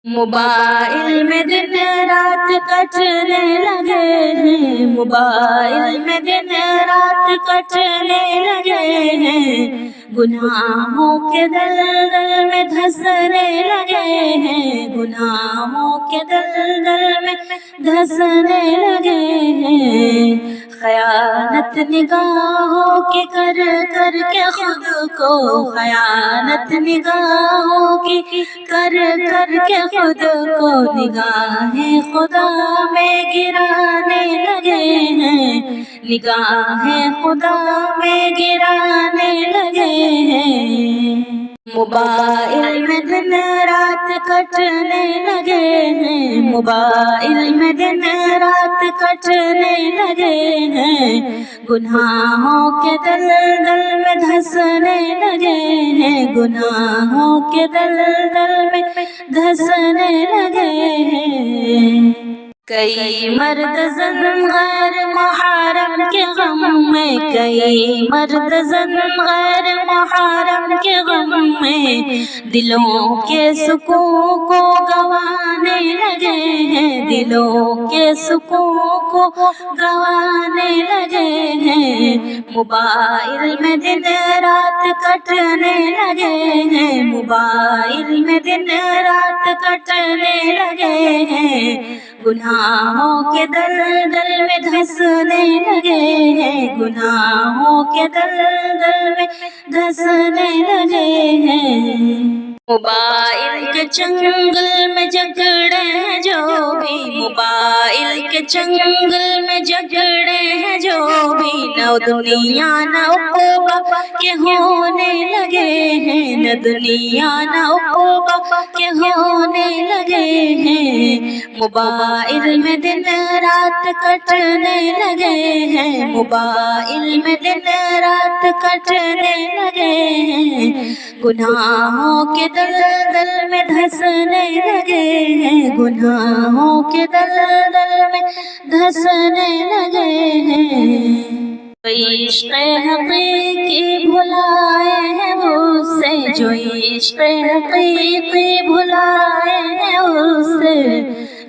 Mobile میں دن رات کٹنے لگے ہیں، موبائل میں دن رات کٹنے لگے ہیں، گناہوں کے دلدل میں دھسنے لگے ہیں، گناہوں کے دلدل میں دھسنے لگے ہیں، خیانت نگاہوں کی کر کر کے خود کو، خیانت نگاہوں کی کر کر کے خود کو نگاہیں خدا میں گرانے لگے ہیں، نگاہیں خدا میں گرانے لگے ہیں، موبائل میں دن رات کٹنے لگے ہیں، موبائل میں دن رات کٹنے لگے ہیں، گناہوں کے دلدل میں دھسنے لگے ہیں، گناہوں کے دلدل میں دھسنے لگے ہیں، کئی مرد زن غیر محرم کے غم میں، کئی مرد زن غیر محرم کے غم میں، دلوں کے سکون کو گنوانے لگے ہیں، دلوں کے سکون کو گنوانے لگے ہیں، موبائل میں دن رات کٹنے لگے ہیں، موبائل میں دن رات کٹنے لگے ہیں، گناہوں کے دلدل میں دھسنے لگے ہیں، گناہوں کے دلدل میں دھسنے لگے ہیں، موبائل کے چنگل میں جکڑے ہیں جو بھی، موبائل کے چنگل میں جکڑے ہیں جو بھی، نہ دنیا نہ عقبہ کے ہونے لگے ہیں، نہ دنیا نہ عقبہ کے ہونے لگے ہیں، موبائل میں دن رات کٹنے لگے ہیں، موبائل میں دن رات کٹنے لگے ہیں، گناہوں کے دلدل میں دھسنے لگے ہیں، گناہوں کے دلدل میں دھسنے لگے ہیں، عشق حقیقی بھلائے ہیں اس سے، جو عشق حقیقی بھلائے ہیں اس سے،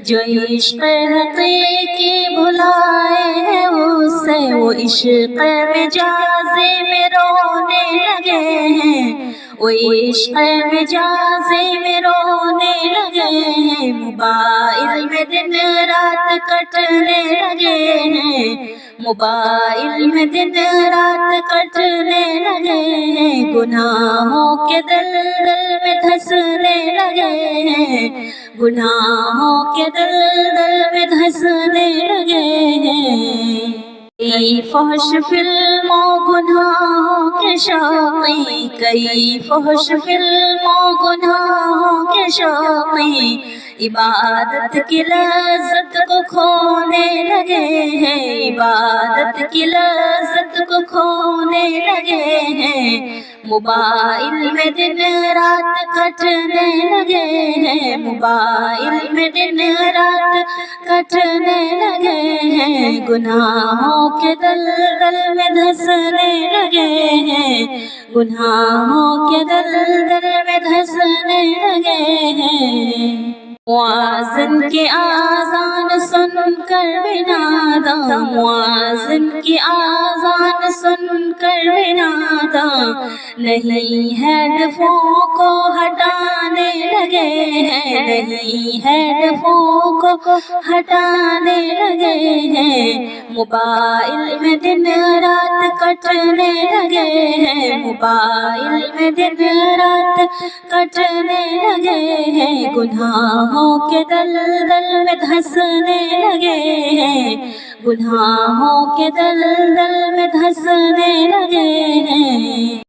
جو عشق حقیقی بھلائے ہیں اس سے، وہ عشق مجازی میں رونے لگے ہیں، وہ عشق مجازی میں رونے لگے ہیں، موبائل میں دن رات کٹنے لگے ہیں، موبائل میں دن رات کٹنے لگے ہیں، گناہوں کے دلدل میں دھسنے لگے ہیں، گناہوں کے دلدل میں دھسنے لگے ہیں، کئی فحش فلموں گناہوں کے شوقی، کئی فحش فلموں گناہوں کے شوقی، عبادت کی لذت کو کھونے لگے ہیں، عبادت کی لذت کو کھونے لگے ہیں، موبائل میں دن رات کٹنے لگے ہیں، موبائل میں دن رات کٹنے لگے ہیں، گناہوں کے دلدل میں دھسنے لگے ہیں، گناہوں کے دلدل میں دھسنے لگے ہیں، مؤذن کی آذان سن کر بھی ناداں، مؤذن کی آذان سن کر بھی ناداں، نہیں ہیڈ فون کو ہٹانے لگے ہیں، نہیں ہیڈ فون کو ہٹانے لگے ہیں، موبائل میں دن رات کٹنے لگے ہیں، موبائل میں دن رات کٹنے لگے ہیں، گناہوں کے دلدل میں دھسنے لگے ہیں، گناہوں کے دلدل میں دھسنے لگے ہیں۔